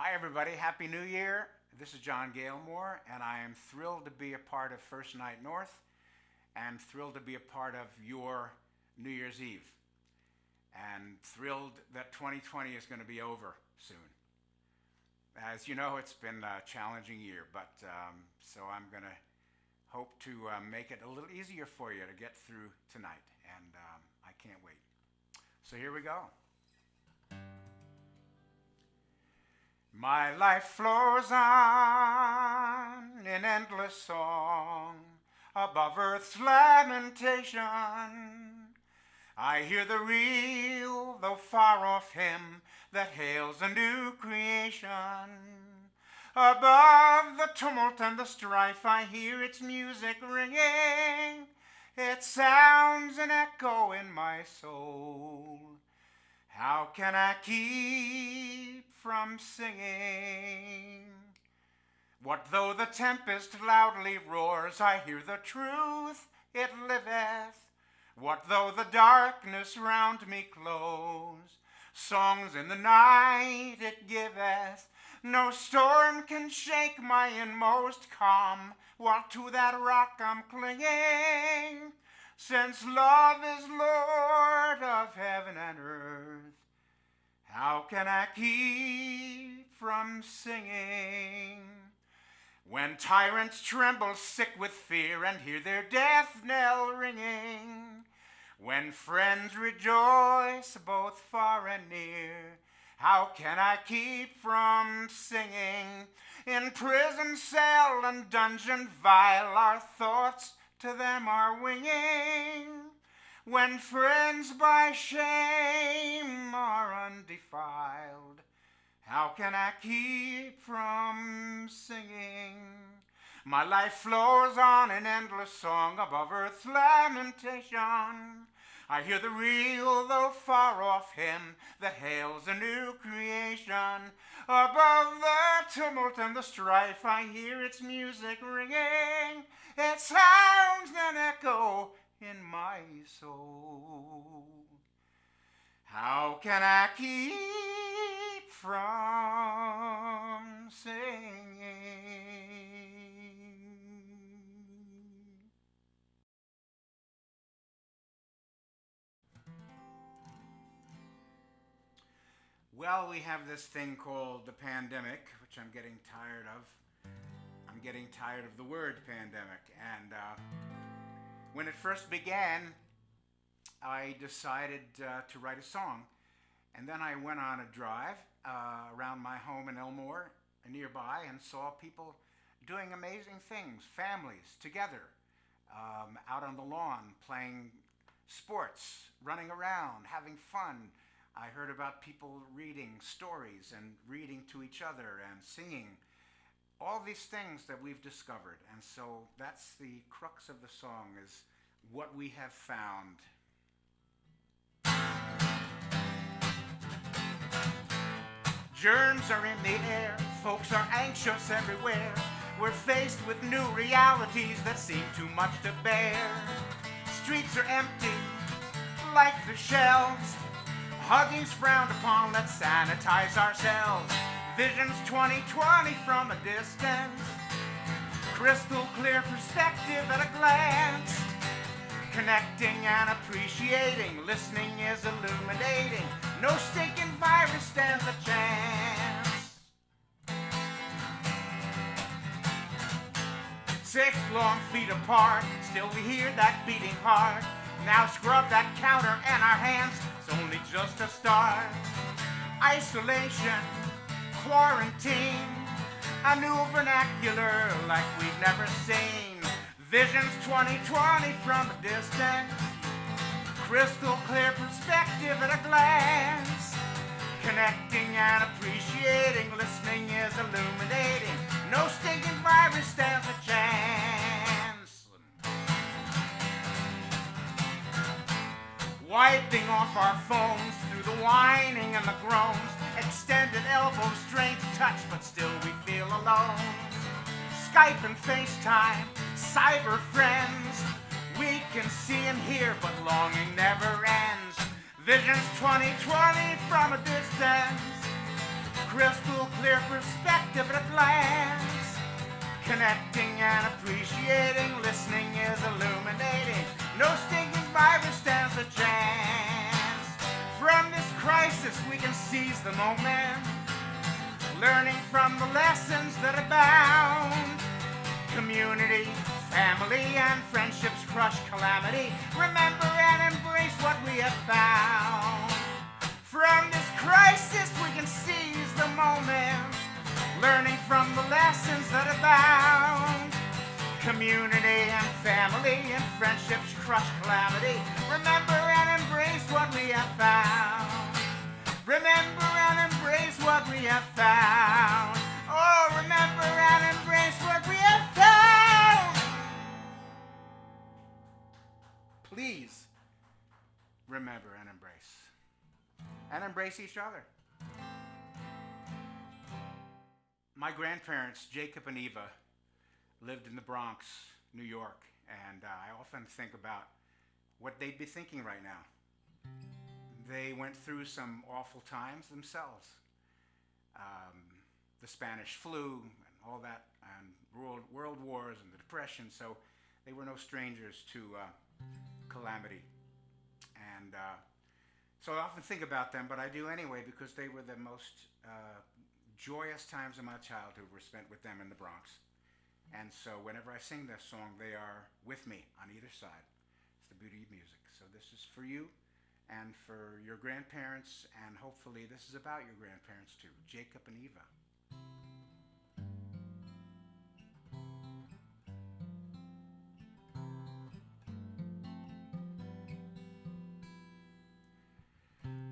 Hi, everybody. Happy New Year. This is Jon Gailmor, and I am thrilled to be a part of First Night North and thrilled to be a part of your New Year's Eve. And thrilled that 2020 is going to be over soon. As you know, it's been a challenging year, but so I'm going to hope to make it a little easier for you to get through tonight, and I can't wait. So here we go. My life flows on in endless song above earth's lamentation. I hear the real, though far off hymn that hails a new creation. Above the tumult and the strife, I hear its music ringing. It sounds an echo in my soul. How can I keep from singing? What though the tempest loudly roars, I hear the truth, it liveth. What though the darkness round me close, songs in the night it giveth. No storm can shake my inmost calm, while to that rock I'm clinging. Since love is Lord of heaven and earth, how can I keep from singing? When tyrants tremble sick with fear and hear their death knell ringing, when friends rejoice both far and near, how can I keep from singing? In prison cell and dungeon vile, our thoughts to them are winging. When friends by shame are undefiled, how can I keep from singing? My life flows on in endless song above earth's lamentation. I hear the real, though far off hymn that hails a new creation. Above the tumult and the strife, I hear its music ringing. It sounds an echo in my soul. How can I keep from singing? Well, we have this thing called the pandemic, which I'm getting tired of. I'm getting tired of the word pandemic. And when it first began, I decided to write a song. And then I went on a drive around my home in Elmore, nearby, and saw people doing amazing things, families together, out on the lawn, playing sports, running around, having fun. I heard about people reading stories and reading to each other and singing. All these things that we've discovered. And so that's the crux of the song, is what we have found. Germs are in the air, folks are anxious everywhere. We're faced with new realities that seem too much to bear. Streets are empty, like the shelves. Hugging's frowned upon, let's sanitize ourselves. Vision's 2020 from a distance. Crystal clear perspective at a glance. Connecting and appreciating, listening is illuminating. No stinking virus stands a chance. 6 long feet apart, still we hear that beating heart. Now scrub that counter and our hands, it's only just a start. Isolation, quarantine, a new vernacular like we've never seen. Vision's 2020 from a distance. Crystal clear perspective at a glance. Connecting and appreciating, listening is illuminating. No stinking virus stands a chance. Wiping off our phones through the whining and the groans. Extended elbows, strange touch, but still we feel alone. Skype and FaceTime, cyber friends. We can see and hear, but longing never ends. Vision's 2020 from a distance. crystal clear perspective at a glance. Connecting and appreciating, listening is illuminating. No stinking virus stands a chance. From this crisis we can seize the moment, learning from the lessons that abound. Community, family, and friendships crush calamity. Remember and embrace what we have found. From this crisis we can seize the moment, learning from the lessons that abound. Community and family and friendships crush calamity. Remember and embrace what we have found. Remember and embrace what we have found. Oh, remember and embrace what we have found. Please remember and embrace. And embrace each other. My grandparents, Jacob and Eva, lived in the Bronx, New York, and I often think about what they'd be thinking right now. They went through some awful times themselves. The Spanish flu and all that, and world wars and the Depression, so they were no strangers to calamity. And so I often think about them, but I do anyway because they were the most joyous times of my childhood were spent with them in the Bronx. And so whenever I sing this song, they are with me on either side. It's the beauty of music. So this is for you and for your grandparents, and hopefully this is about your grandparents too, Jacob and Eva.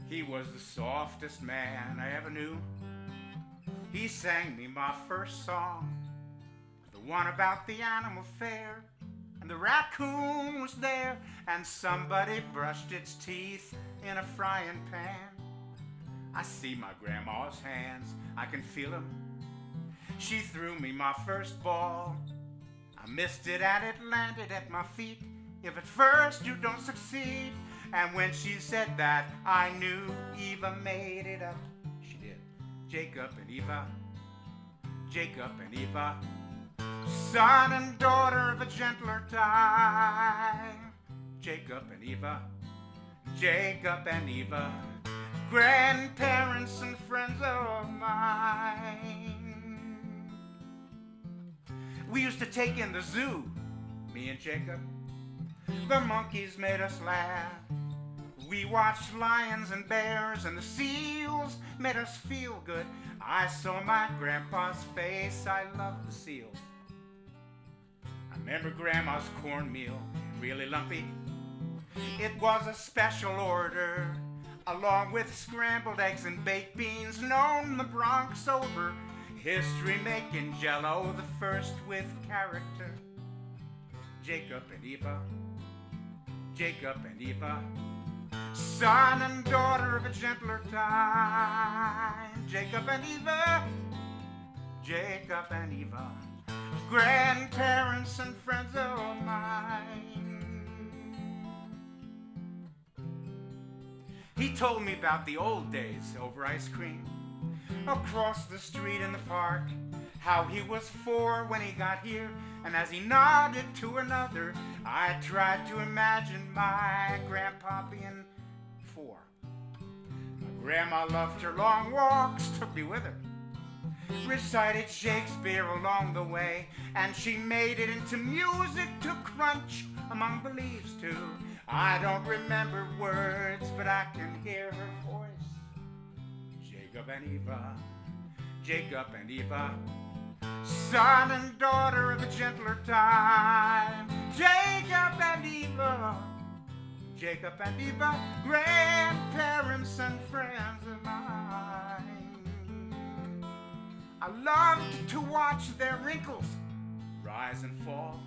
He was the softest man I ever knew. He sang me my first song, the one about the animal fair, and the raccoon was there, and somebody brushed its teeth in a frying pan. I see my grandma's hands, I can feel them. She threw me my first ball. I missed it and it landed at my feet. If at first you don't succeed. And when she said that, I knew Eva made it up. She did. Jacob and Eva, Jacob and Eva, son and daughter of a gentler time. Jacob and Eva, Jacob and Eva, grandparents and friends of mine. We used to take in the zoo, me and Jacob. The monkeys made us laugh. We watched lions and bears, and the seals made us feel good. I saw my grandpa's face, I loved the seals. I remember grandma's cornmeal, really lumpy. It was a special order, along with scrambled eggs and baked beans, known the Bronx over. History making Jell-O, the first with character. Jacob and Eva, Jacob and Eva, son and daughter of a gentler time. Jacob and Eva, Jacob and Eva, grandparents and friends of mine. He told me about the old days over ice cream, across the street in the park, how he was 4 when he got here, and as he nodded to another, I tried to imagine my grandpa being 4. My grandma loved her long walks, took me with her, recited Shakespeare along the way, and she made it into music to crunch among the leaves too. I don't remember words, but I can hear her voice. Jacob and Eva, Jacob and Eva, son and daughter of a gentler time. Jacob and Eva, Jacob and Eva, grandparents and friends of mine. I loved to watch their wrinkles rise and fall.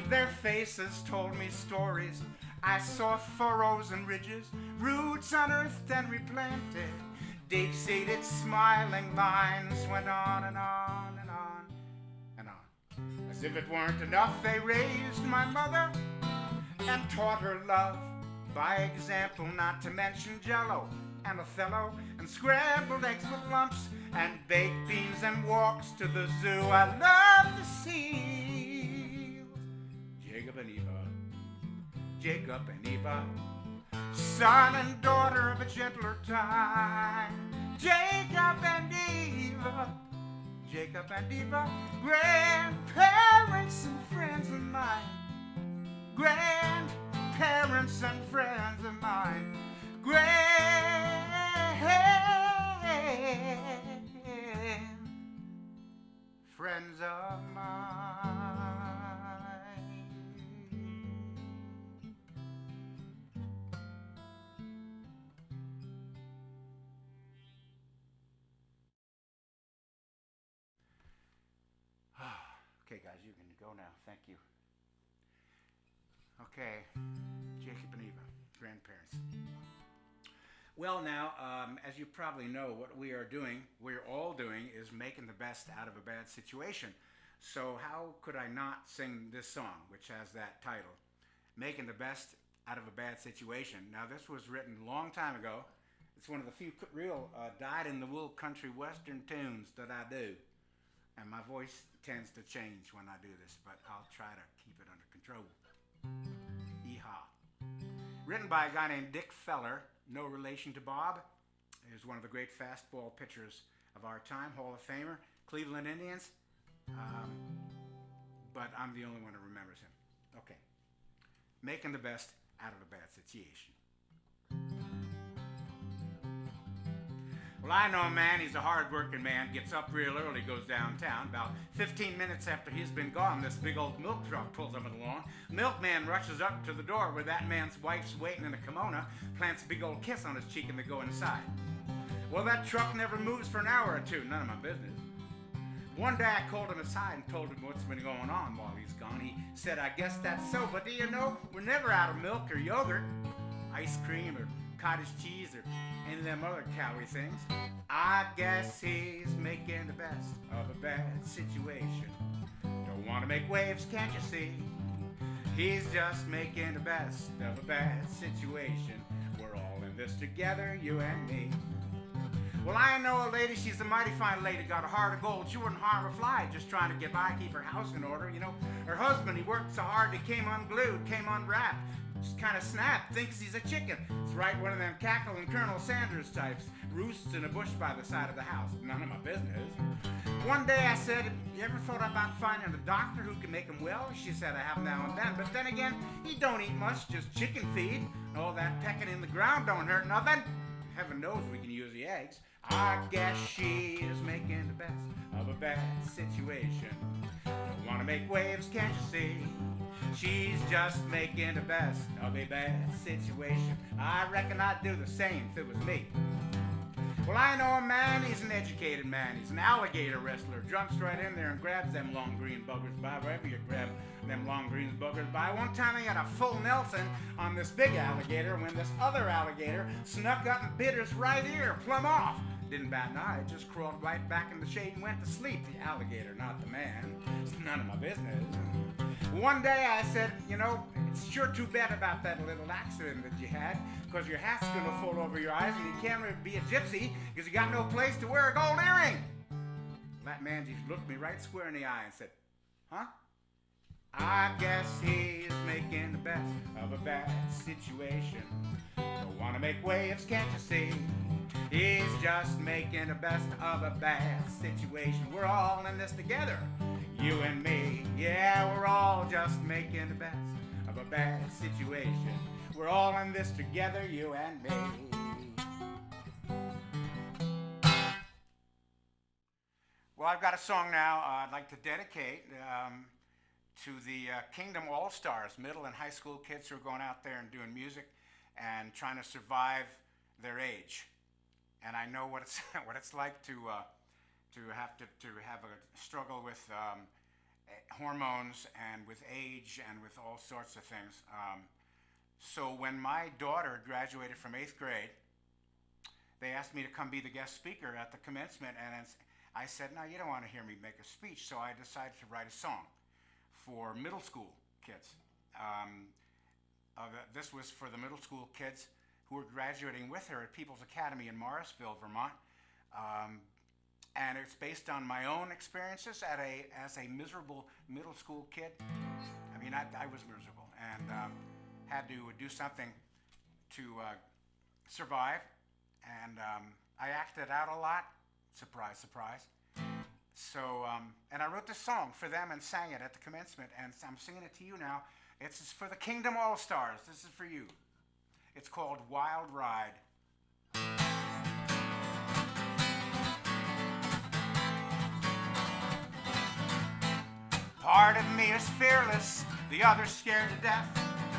Their faces told me stories. I saw furrows and ridges, roots unearthed and replanted. Deep-seated smiling lines went on and on and on and on. As if it weren't enough, they raised my mother and taught her love by example, not to mention Jell-O and Othello and scrambled eggs with lumps and baked beans and walks to the zoo. I love the seals. Jacob and Eva, Jacob and Eva, son and daughter of a gentler time. Jacob and Eva, Jacob and Eva, grandparents and friends of mine. Grandparents and friends of mine. Friends of mine. Okay, guys, you can go now. Thank you. Okay, Jacob and Eva, grandparents. Well, now, as you probably know, what we're all doing, is making the best out of a bad situation. So how could I not sing this song, which has that title, Making the Best Out of a Bad Situation? Now, this was written a long time ago. It's one of the few real dyed-in-the-wool country western tunes that I do. And my voice tends to change when I do this, but I'll try to keep it under control. Yeehaw. Written by a guy named Dick Feller, no relation to Bob. He was one of the great fastball pitchers of our time, Hall of Famer, Cleveland Indians. But I'm the only one who remembers him. Okay. Making the best out of a bad situation. Well, I know a man, he's a hard-working man, gets up real early, goes downtown. About 15 minutes after he's been gone, this big old milk truck pulls up on the lawn. Milkman rushes up to the door where that man's wife's waiting in a kimono, plants a big old kiss on his cheek, and they go inside. Well, that truck never moves for an hour or two, none of my business. One day I called him aside and told him what's been going on while he's gone. He said, I guess that's so, but do you know, we're never out of milk or yogurt, ice cream or cottage cheese or any of them other cowy things. I guess he's making the best of a bad situation. Don't want to make waves, can't you see? He's just making the best of a bad situation. We're all in this together, you and me. Well, I know a lady, she's a mighty fine lady, got a heart of gold. She wouldn't harm a fly, just trying to get by, keep her house in order. You know, her husband, he worked so hard, he came unglued, came unwrapped. Just kind of snapped, thinks he's a chicken. It's right, one of them cackling Colonel Sanders types. Roosts in a bush by the side of the house. None of my business. One day I said, you ever thought about finding a doctor who can make him well? She said, I have now and then. But then again, he don't eat much, just chicken feed. All that pecking in the ground don't hurt nothing. Heaven knows we can use the eggs. I guess she is making the best of a bad situation. Don't want to make waves, can't you see? She's just making the best of a bad situation. I reckon I'd do the same if it was me. Well, I know a man, he's an educated man. He's an alligator wrestler. Jumps right in there and grabs them long green buggers by wherever you grab them long green buggers by. One time he had a full Nelson on this big alligator when this other alligator snuck up and bit his right ear plumb off. Didn't bat an eye, just crawled right back in the shade and went to sleep. The alligator, not the man. It's none of my business. One day I said, you know, it's sure too bad about that little accident that you had, because your hat's going to fall over your eyes and you can't really be a gypsy because you got no place to wear a gold earring. That man just looked me right square in the eye and said, huh? I guess he's making the best of a bad situation. Don't want to make waves, can't you see? He's just making the best of a bad situation. We're all in this together, you and me. Yeah, we're all just making the best of a bad situation. We're all in this together, you and me. Well, I've got a song now I'd like to dedicate to the Kingdom All-Stars, middle and high school kids who are going out there and doing music and trying to survive their age. And I know what it's what it's like to have a struggle with hormones and with age and with all sorts of things. So when my daughter graduated from 8th grade, they asked me to come be the guest speaker at the commencement, and I said, no, you don't want to hear me make a speech. So I decided to write a song for middle school kids. This was for the middle school kids who were graduating with her at People's Academy in Morrisville, Vermont. and it's based on my own experiences as a miserable middle school kid. I mean, I was miserable and had to do something to survive, and I acted out a lot. Surprise, surprise. So, and I wrote this song for them and sang it at the commencement, and I'm singing it to you now. It's for the Kingdom All-Stars. This is for you. It's called Wild Ride. Part of me is fearless, the other's scared to death.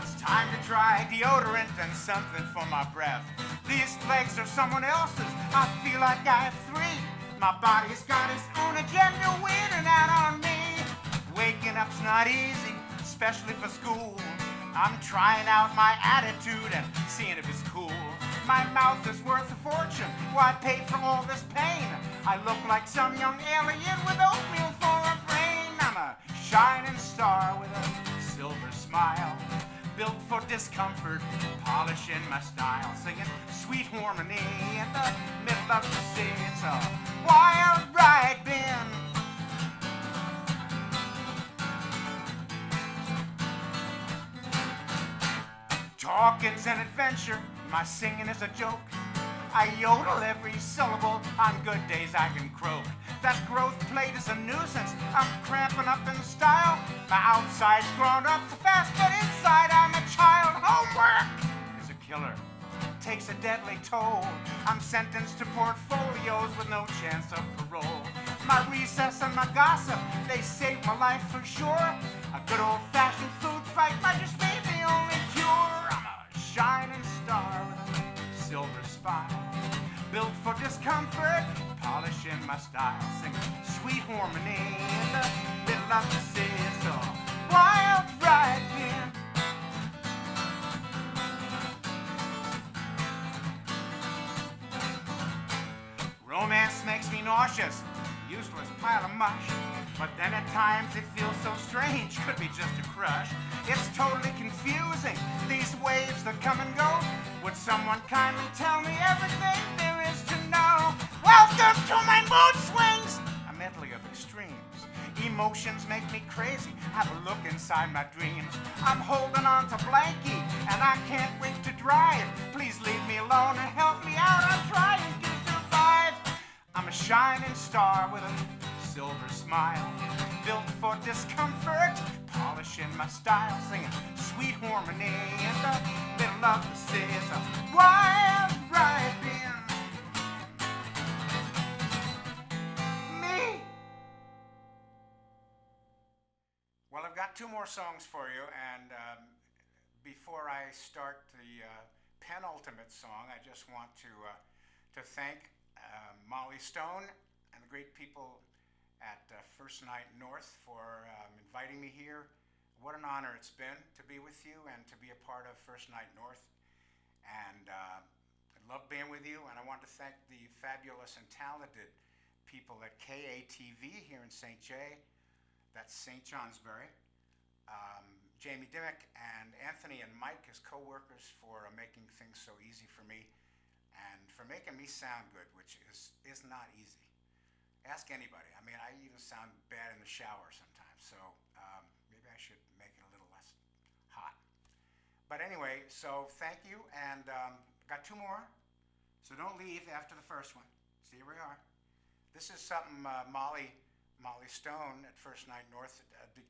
It's time to try deodorant and something for my breath. These legs are someone else's, I feel like I have three. My body's got its own agenda waiting out on me. Waking up's not easy, especially for school. I'm trying out my attitude and seeing if it's cool. My mouth is worth a fortune, why pay for all this pain? I look like some young alien with oatmeal for a brain. I'm a shining star with a silver smile, built for discomfort, polishing my style, singing sweet harmony in the middle of the sea. It's a wild ride, Ben. Talking's an adventure, my singing is a joke. I yodel every syllable, on good days I can croak. That growth plate is a nuisance, I'm cramping up in style. My outside's grown up so fast, but inside I'm a child. Homework is a killer, takes a deadly toll. I'm sentenced to portfolios with no chance of parole. My recess and my gossip, they saved my life for sure. A good old-fashioned food fight might just be the only cure. I'm a shining star with a silver spine, built for discomfort, polishing my style, singing sweet harmony in the middle of the sea. It's a wild ride, Ben. Romance makes me nauseous, useless pile of mush. But then at times it feels so strange, could be just a crush. It's totally confusing, these waves that come and go. Would someone kindly tell me everything there is to know? Welcome to my mood swings, a medley of extremes. Emotions make me crazy, have a look inside my dreams. I'm holding on to blankie, and I can't wait to dry it. Please leave me alone and help me out, I'm trying to survive. I'm a shining star with a silver smile, built for discomfort, polishing my style, singing sweet harmony in the middle of the sea. It's a wild ride, Ben. Me. Well, I've got two more songs for you, and before I start the penultimate song, I just want to thank Molly Stone and the great people at First Night North for inviting me here. What an honor it's been to be with you and to be a part of First Night North. And I love being with you, and I want to thank the fabulous and talented people at KATV here in St. J. That's St. Johnsbury. Jamie Dimmick and Anthony and Mike as co-workers for making things so easy for me and for making me sound good, which is not easy. Ask anybody. I mean, I even sound bad in the shower sometimes, so maybe I should make it a little less hot. But anyway, so thank you, and got two more, so don't leave after the first one. So here we are. This is something Molly Stone at First Night North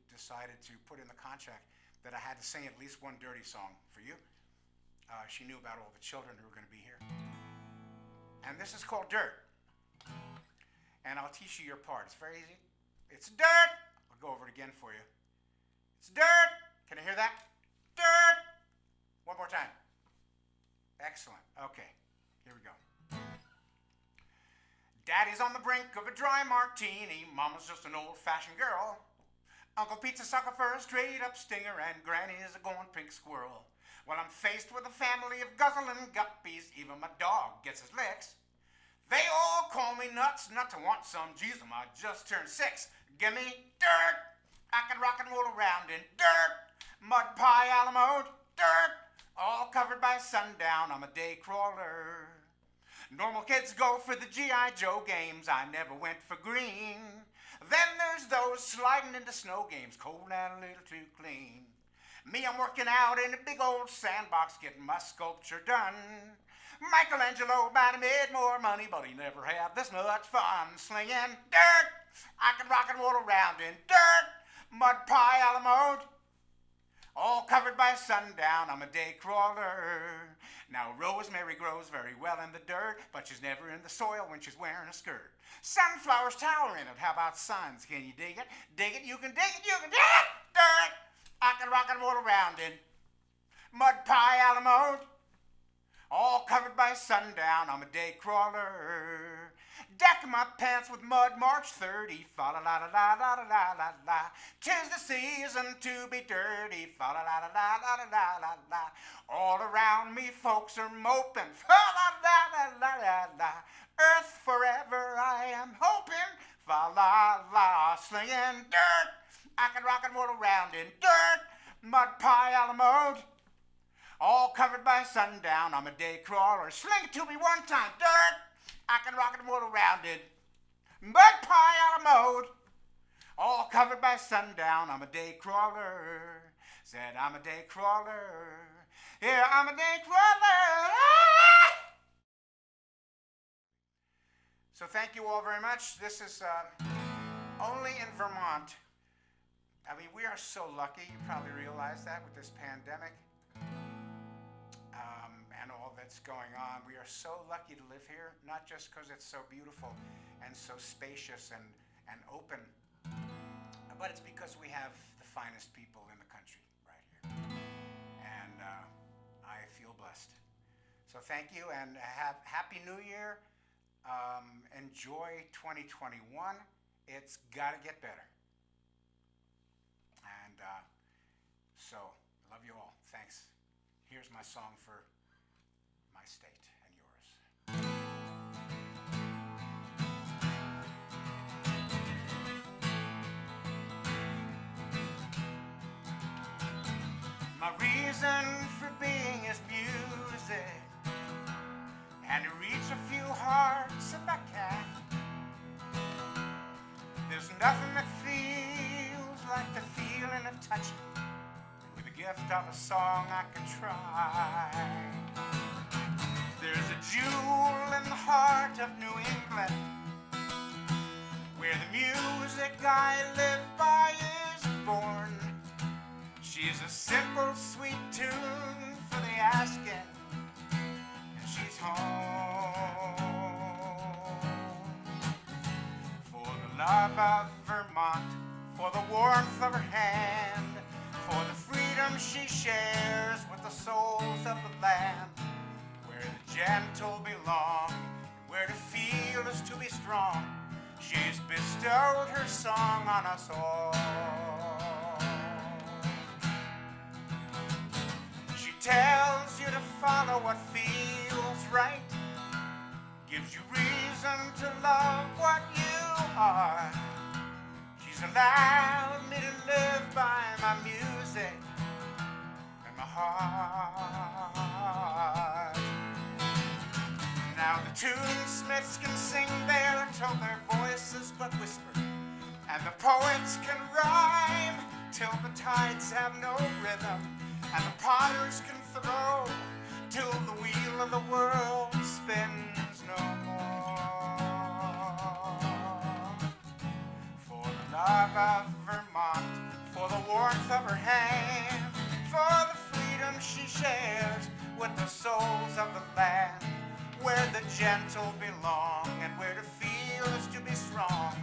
decided to put in the contract, that I had to sing at least one dirty song for you. She knew about all the children who were going to be here. And this is called Dirt. And I'll teach you your part. It's very easy. It's dirt. I'll go over it again for you. It's dirt. Can you hear that? Dirt. One more time. Excellent. Okay. Here we go. Daddy's on the brink of a dry martini. Mama's just an old-fashioned girl. Uncle Pete's a sucker for a straight-up stinger, and Granny is a going pink squirrel. Well, I'm faced with a family of guzzling guppies. Even my dog gets his licks. They all call me nuts, not to want some. Geez, I just turned 6. Give me dirt. I can rock and roll around in dirt. Mud pie Alamo, dirt. All covered by sundown, I'm a day crawler. Normal kids go for the G.I. Joe games. I never went for green. Then there's those sliding into snow games, cold and a little too clean. Me, I'm working out in a big old sandbox, getting my sculpture done. Michelangelo might have made more money, but he never had this much fun. Slinging dirt, I can rock and roll around in dirt. Mud pie a la mode, all covered by sundown. I'm a day crawler. Now rosemary grows very well in the dirt, but she's never in the soil when she's wearing a skirt. Sunflowers tower in it. How about suns? Can you dig it? Dig it, you can dig it, you can dig it! Dirt! I can rock and roll around in mud pie a la mode, all covered by sundown. I'm a day crawler. Deck my pants with mud, March 30. Fa la la la la la la la la. 'Tis the season to be dirty. Fa la la la la la la la la. All around me, folks are moping. Fa la la la la la la. Earth forever, I am hoping. Fa la la, slinging dirt. I can rock and roll around in dirt. Mud pie a la mode, all covered by sundown. I'm a day crawler. Sling it to me one time, dirt. I can rock and roll around in mud pie a la mode, all covered by sundown. I'm a day crawler. Said I'm a day crawler. Yeah, I'm a day crawler. Ah! So thank you all very much. This is only in Vermont. I mean, we are so lucky. You probably realize that with this pandemic and all that's going on. We are so lucky to live here, not just because it's so beautiful and so spacious and open, but it's because we have the finest people in the country right here. And I feel blessed. So thank you, and Happy New Year. Enjoy 2021. It's got to get better. And so, love you all. Thanks. Here's my song for my state and yours. My reason for being is music, and to reach a few hearts if I can. There's nothing that feels like the feeling of touching. With the gift of a song I can try. There's a jewel in the heart of New England, where the music I live by is born. She's a simple, sweet tune for the asking, and she's home. For the love of Vermont, for the warmth of her hand, for the freedom she shares with the souls of the land, where the gentle belong, where to feel is to be strong. She's bestowed her song on us all. She tells you to follow what feels right, gives you reason to love what you are. She's allowed me to live by my music and my heart. Now the tunesmiths can sing there till their voices but whisper, and the poets can rhyme till the tides have no rhythm, and the potters can throw till the wheel of the world spins no more. For the love of Vermont, for the warmth of her hand, for the freedom she shares with the souls of the land, where the gentle belong and where to feel is to be strong.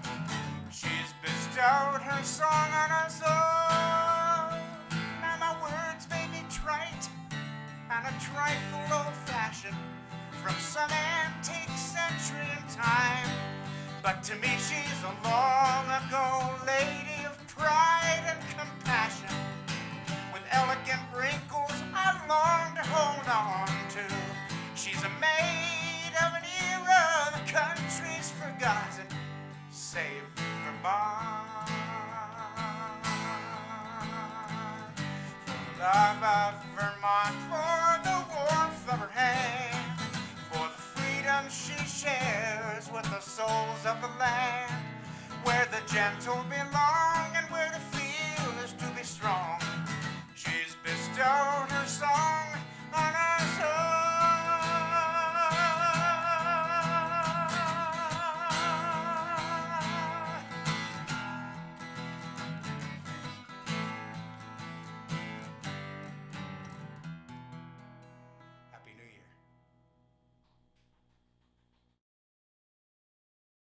She's bestowed her song on us all. Now my words may be trite and a trifle old-fashioned from some antique century in time, but to me she's a long ago lady of pride and compassion, with elegant wrinkles I long to hold on to. She's a maid of an era the country's forgotten, save Vermont. For the love of Vermont, for the warmth of her hand, for the freedom she souls of the land, where the gentle belong and where the feel is to be strong. She's bestowed